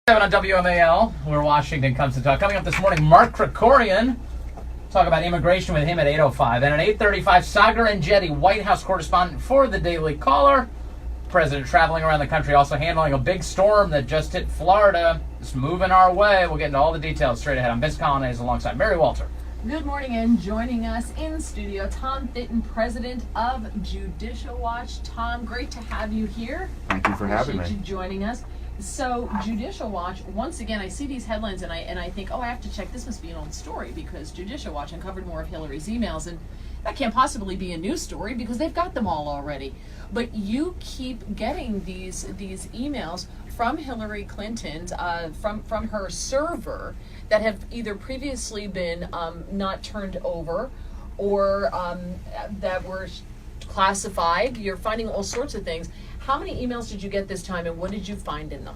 On WMAL, where Washington comes to talk. Coming up this morning, Mark Krikorian. Talk about immigration with him at 8:05. And at 8:35, Sagar Enjeti, White House correspondent for the Daily Caller. President traveling around the country, also handling a big storm that just hit Florida. It's moving our way. We'll get into all the details straight ahead. I'm Vince Colonnese alongside Mary Walter. Good morning, and joining us in studio, Tom Fitton, president of Judicial Watch. Tom, great to have you here. Thank you for having me. Appreciate you joining us. So, Judicial Watch, once again, I see these headlines and I think, I have to check. This must be an old story because Judicial Watch uncovered more of Hillary's emails, and that can't possibly be a news story because they've got them all already. But you keep getting these emails from Hillary Clinton's, from her server that have either previously been not turned over or that were classified. You're finding all sorts of things. How many emails did you get this time, and what did you find in them?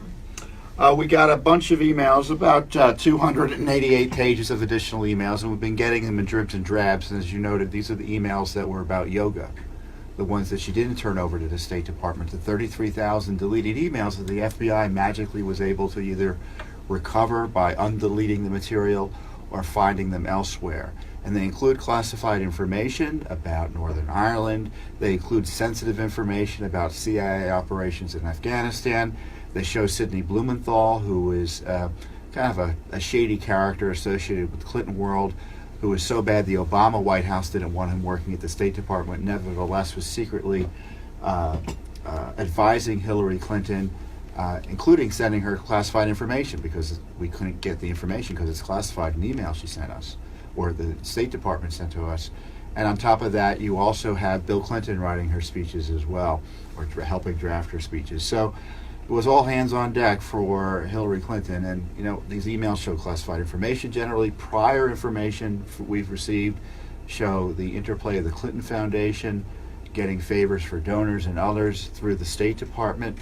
We got a bunch of emails, about 288 pages of additional emails, and we've been getting them in dribs and drabs. And as you noted, these are the emails that were about yoga, the ones that she didn't turn over to the State Department, the 33,000 deleted emails that the FBI magically was able to either recover by undeleting the material or finding them elsewhere. And they include classified information about Northern Ireland. They include sensitive information about CIA operations in Afghanistan. They show Sidney Blumenthal, who is kind of a shady character associated with the Clinton world, who was so bad the Obama White House didn't want him working at the State Department, nevertheless was secretly advising Hillary Clinton, including sending her classified information because we couldn't get the information because it's classified in email she sent us, or the State Department sent to us. And on top of that, you also have Bill Clinton writing her speeches as well, or helping draft her speeches. So it was all hands on deck for Hillary Clinton. And, you know, these emails show classified information generally. Prior information we've received show the interplay of the Clinton Foundation getting favors for donors and others through the State Department.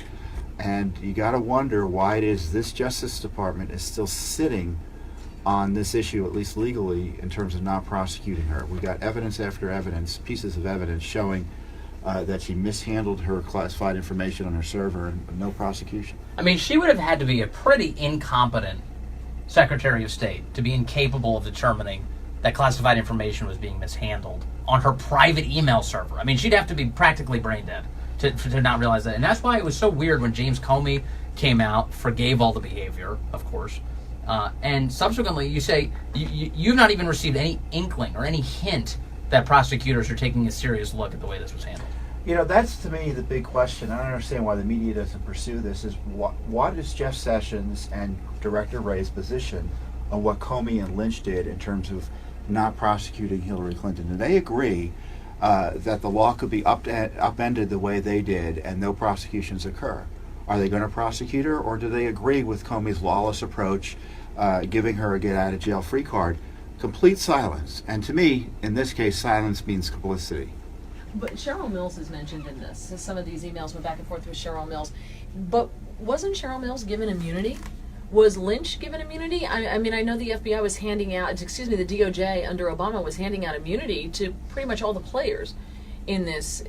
And you got to wonder why it is this Justice Department is still sitting on this issue, at least legally, in terms of not prosecuting her. We got evidence after evidence, pieces of evidence showing that she mishandled her classified information on her server, and no prosecution. I mean, she would have had to be a pretty incompetent Secretary of State to be incapable of determining that classified information was being mishandled on her private email server. I mean, she'd have to be practically brain dead to not realize that. And that's why it was so weird when James Comey came out, forgave all the behavior, of course, and subsequently you say you've not even received any inkling or any hint that prosecutors are taking a serious look at the way this was handled. You know, that's to me the big question. I don't understand why the media doesn't pursue this. Is what is Jeff Sessions and Director Wray's position on what Comey and Lynch did in terms of not prosecuting Hillary Clinton? Do they agree that the law could be upended the way they did and no prosecutions occur? Are they going to prosecute her, or do they agree with Comey's lawless approach, giving her a get-out-of-jail-free card? Complete silence. And to me, in this case, silence means complicity. But Cheryl Mills is mentioned in this. Some of these emails went back and forth with Cheryl Mills. But wasn't Cheryl Mills given immunity? Was Lynch given immunity? I mean, I know the FBI was handing out, the DOJ under Obama was handing out immunity to pretty much all the players in this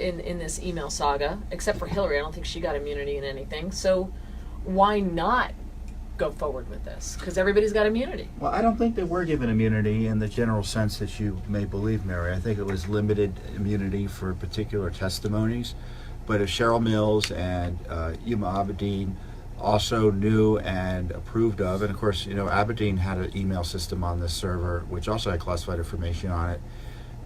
email saga, except for Hillary. I don't think she got immunity in anything. So why not go forward with this? Because everybody's got immunity. Well, I don't think they were given immunity in the general sense that you may believe, Mary. I think it was limited immunity for particular testimonies. But if Cheryl Mills and Yuma Abedin also knew and approved of, and of course, you know, Abedin had an email system on this server which also had classified information on it,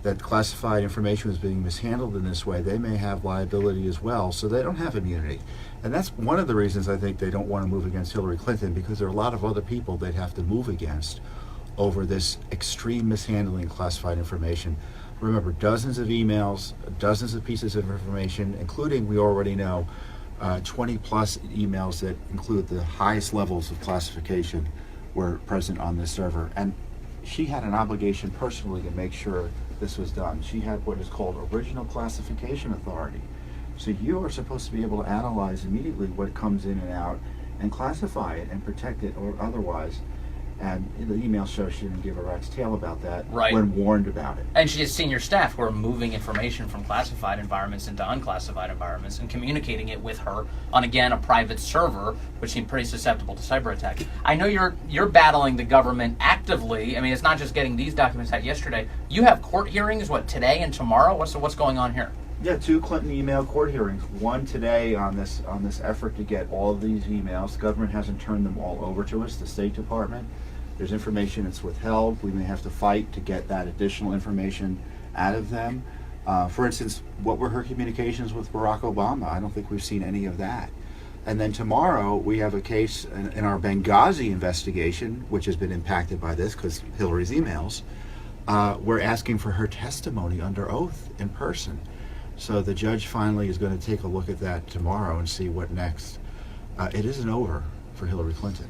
that classified information was being mishandled in this way, they may have liability as well, so they don't have immunity. And that's one of the reasons I think they don't want to move against Hillary Clinton, because there are a lot of other people they'd have to move against over this extreme mishandling of classified information. Remember, dozens of emails, dozens of pieces of information, including, we already know, 20 plus emails that include the highest levels of classification were present on this server. And she had an obligation personally to make sure this was done. She had what is called original classification authority. So you are supposed to be able to analyze immediately what comes in and out and classify it and protect it or otherwise. And the email shows she didn't give a rat's tail about that Right. when warned about it. And she has senior staff who are moving information from classified environments into unclassified environments and communicating it with her on, again, a private server, which seemed pretty susceptible to cyber attack. I know you're battling the government actively. I mean, it's not just getting these documents out yesterday. You have court hearings, what, today and tomorrow? What's going on here? Yeah, 2 Clinton email court hearings. One today on this effort to get all of these emails. The government hasn't turned them all over to us, the State Department. There's information that's withheld. We may have to fight to get that additional information out of them. For instance, what were her communications with Barack Obama? I don't think we've seen any of that. And then tomorrow we have a case in our Benghazi investigation, which has been impacted by this because Hillary's emails. We're asking for her testimony under oath in person. So the judge finally is going to take a look at that tomorrow and see what next. It isn't over for Hillary Clinton.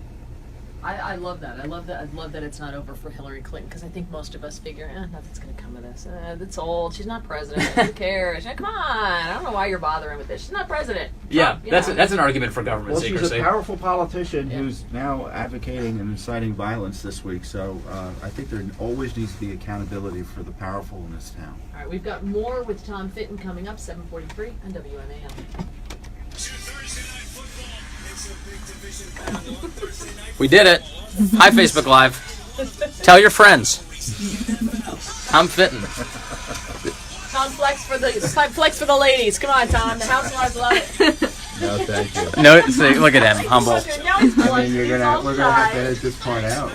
I love that. I love that it's not over for Hillary Clinton, because I think most of us figure, nothing's going to come of this. It's old. She's not president. Who cares? Come on. I don't know why you're bothering with this. She's not president. Yeah, Trump, that's an argument for government Well, secrecy. she's a powerful politician Yeah. who's now advocating and inciting violence this week. So I think there always needs to be accountability for the powerful in this town. All right, we've got more with Tom Fitton coming up, 7:43 on WMAL. We did it. Hi, Facebook Live. Tell your friends. I'm Fitton. Tom, flex for the ladies. Come on, Tom. The housewives love it. No, thank you. No, see, look at him, humble. Now he's I mean, we're gonna have to edit this part out.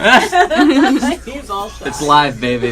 He's all shy. It's live, baby.